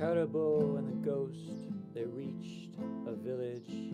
Cárabo and the ghost, they reached a village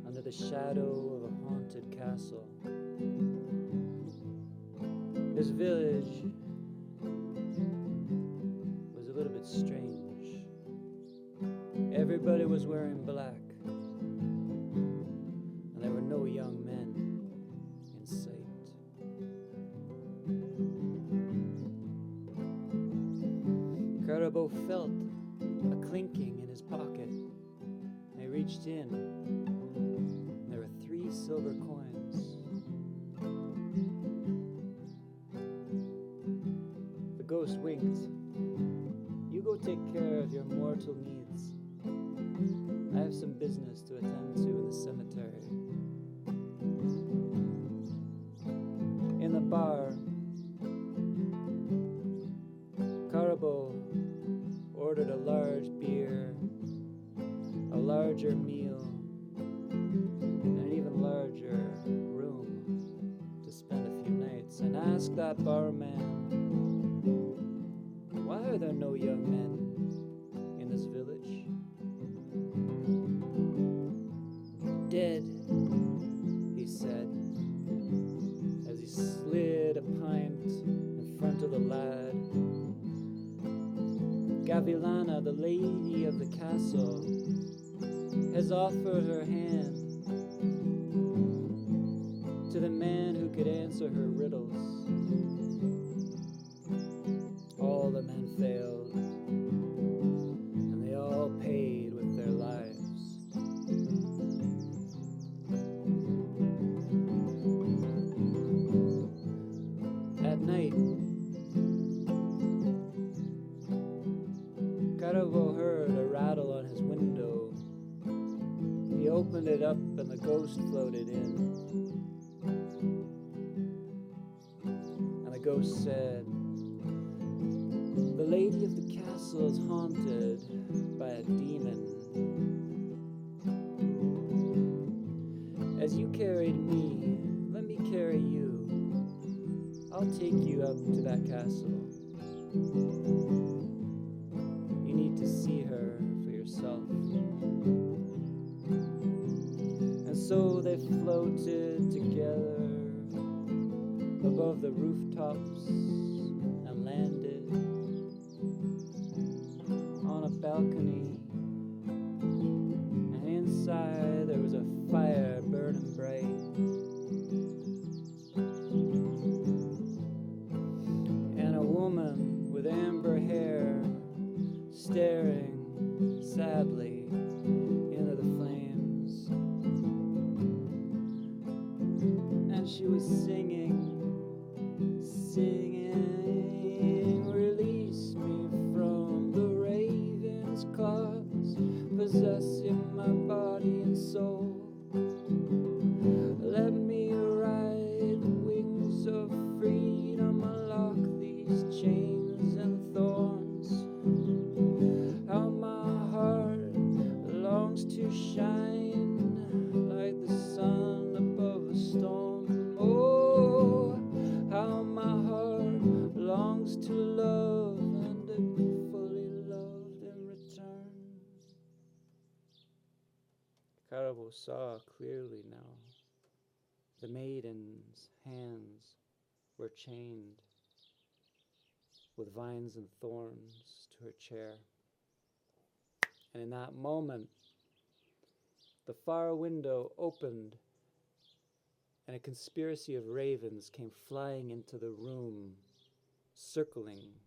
under the shadow of a haunted castle. This village was a little bit strange. Everybody was wearing black, and there were no young men in sight. Cárabo felt a clinking in his pocket. He reached in. There were 3 silver coins. The ghost winked. You go take care of your mortal needs. I have some business to attend to in the cemetery. In the bar, Cárabo ordered a large beer, a larger meal, and an even larger room to spend a few nights, and asked that barman, why are there no young men in this village? Dead, he said, as he slid a pint in front of the lad. Gavilána, the lady of the castle, has offered her hand to the man who could answer her riddles. All the men failed, and they all paid with their lives. At night, Cárabo heard a rattle on his window. He opened it up and the ghost floated in. And the ghost said, the lady of the castle is haunted by a demon. As you carried me, let me carry you. I'll take you up to that castle. You need to see her for yourself. And so they floated together above the rooftops and landed on a balcony. And inside there was a fire burning bright. And a woman with amber hair staring sadly into the flames. And she was singing, release me from the raven's claws, possessing my body and soul. Let me ride the wings of freedom, unlock these chains and thorns. How my heart longs to shine like the sun above a storm. Oh, how my heart longs to love and to be fully loved in return. Cárabo saw clearly now. The maiden's hands were chained with vines and thorns to her chair. And in that moment, the far window opened and a conspiracy of ravens came flying into the room, circling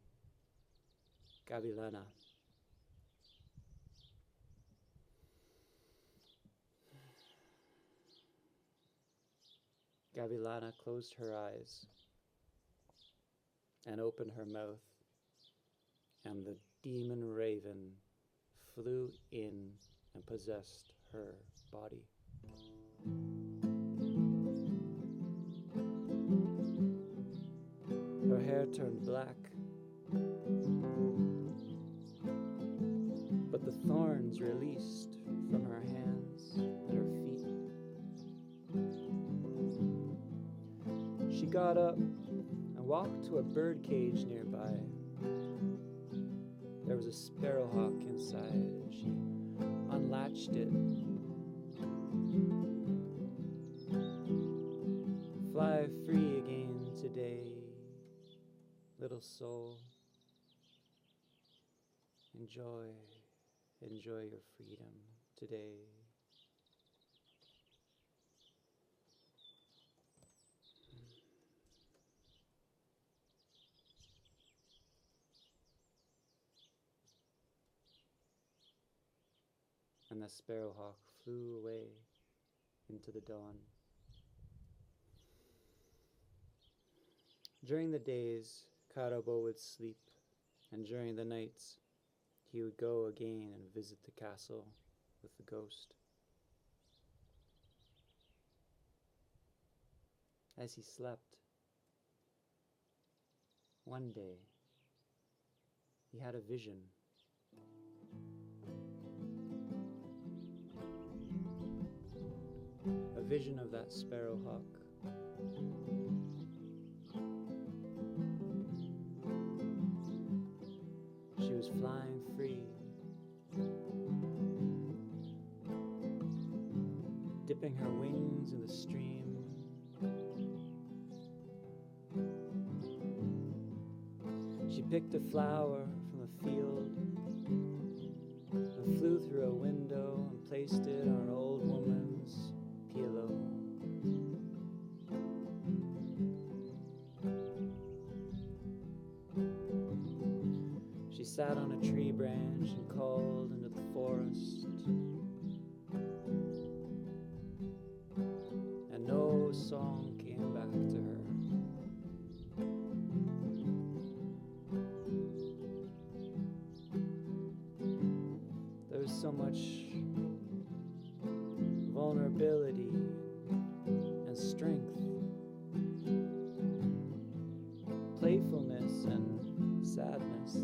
Gavilána. Gavilána closed her eyes and opened her mouth, and the demon raven flew in and possessed her body. Her hair turned black, but the thorns released from her hands and her feet. She got up and walked to a bird cage nearby. There was a sparrowhawk inside. She unlatched it. Fly free again today, little soul. Enjoy your freedom today. And the sparrowhawk flew away into the dawn. During the days, Cárabo would sleep, and during the nights, he would go again and visit the castle with the ghost. As he slept, one day, he had a vision. A vision of that sparrowhawk. She was flying free, dipping her wings in the stream. She picked a flower from a field and flew through a window and placed it on an old woman's pillow. She sat on a tree branch and called into the forest, and no song came back to her. There was so much vulnerability and strength, playfulness and sadness.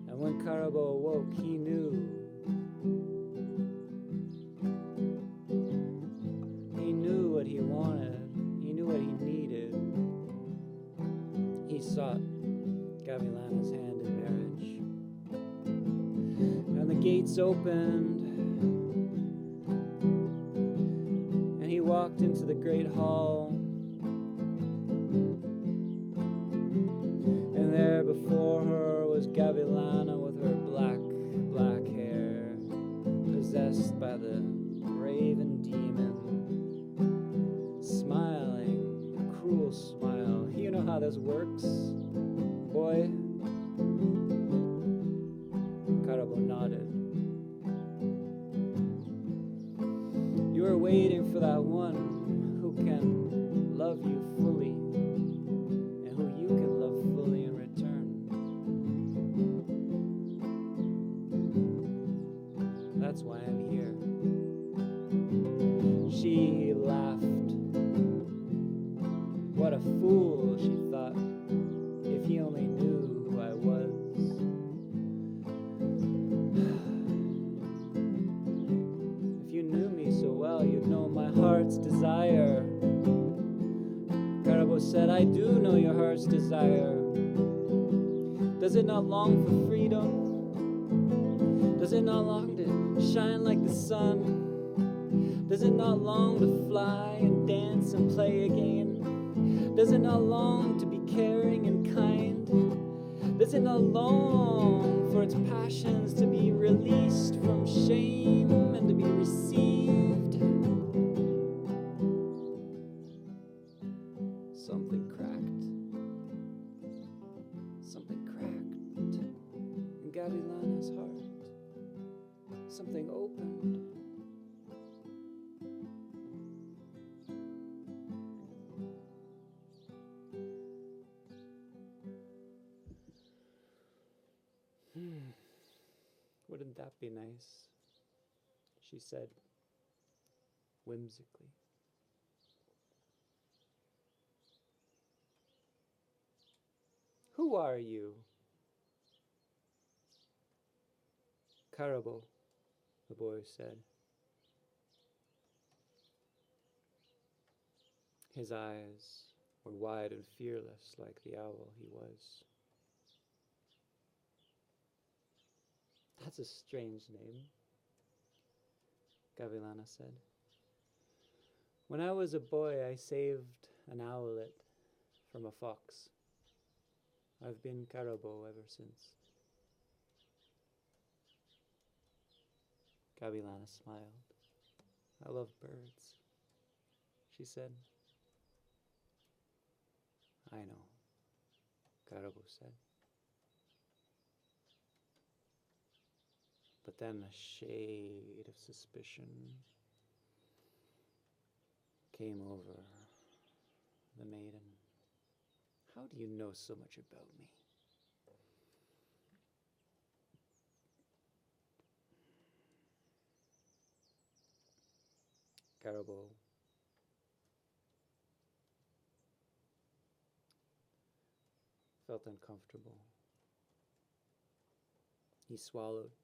And when Cárabo awoke, he knew what he wanted, he knew what he needed. He sought Gavilána's hand in marriage. And the gates opened, and he walked into the great hall. And there before her was Gavilána with her black hair, possessed by the raven demon, smiling, a cruel smile. You know how this works, boy? Cárabo nodded. You are waiting for that one who can love you fully, and who you can love fully in return. That's why I'm here. She laughed. What a fool, she thought. If he only knew who I was. If you knew me so well, you'd know my heart's desire. Cárabo said, I do know your heart's desire. Does it not long for freedom? Does it not long to shine like the sun? Does it not long to fly and dance and play again? Does it not long to be caring and kind? Does it not long for its passions to be released from shame and to be received? Something cracked. Something cracked in Gavilána's heart. Something opened. Wouldn't that be nice? She said, whimsically. Who are you? Cárabo, the boy said. His eyes were wide and fearless like the owl he was. That's a strange name, Gavilána said. When I was a boy, I saved an owlet from a fox. I've been Cárabo ever since. Gavilána smiled. I love birds, she said. I know, Cárabo said. But then a shade of suspicion came over the maiden. How do you know so much about me? Cárabo felt uncomfortable. He swallowed.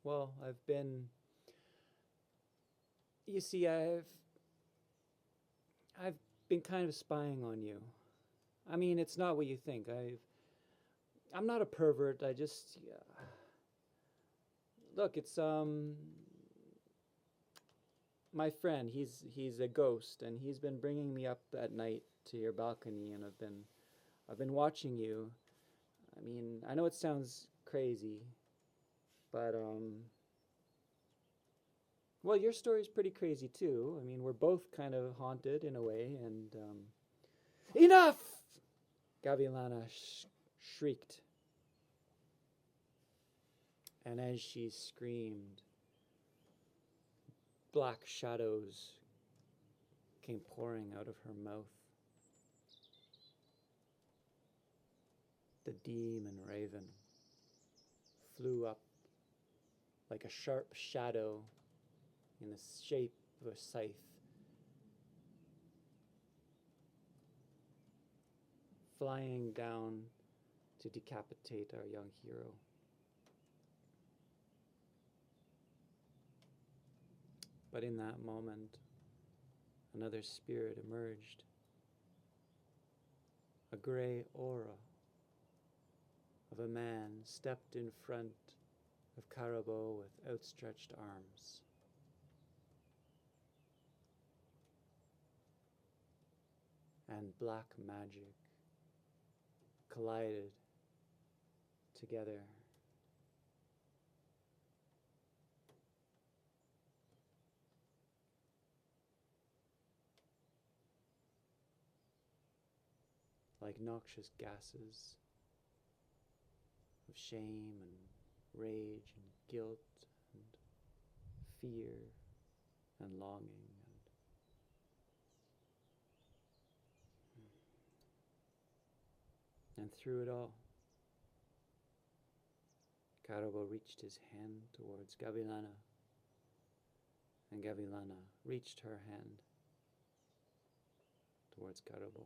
Well, you see, I've been kind of spying on you. I mean, it's not what you think. I'm not a pervert. I just, look, it's, my friend, he's a ghost, and he's been bringing me up at night to your balcony, and I've been watching you. I mean, I know it sounds crazy, but, well, your story's pretty crazy too. I mean, we're both kind of haunted in a way, and, enough! Gavilána shrieked. And as she screamed, black shadows came pouring out of her mouth. The demon raven flew up like a sharp shadow in the shape of a scythe. Flying down to decapitate our young hero. But in that moment, another spirit emerged. A gray aura of a man stepped in front of Cárabo with outstretched arms. And black magic collided together. Like noxious gases of shame and rage and guilt and fear and longing. And through it all, Cárabo reached his hand towards Gavilána, and Gavilána reached her hand towards Cárabo.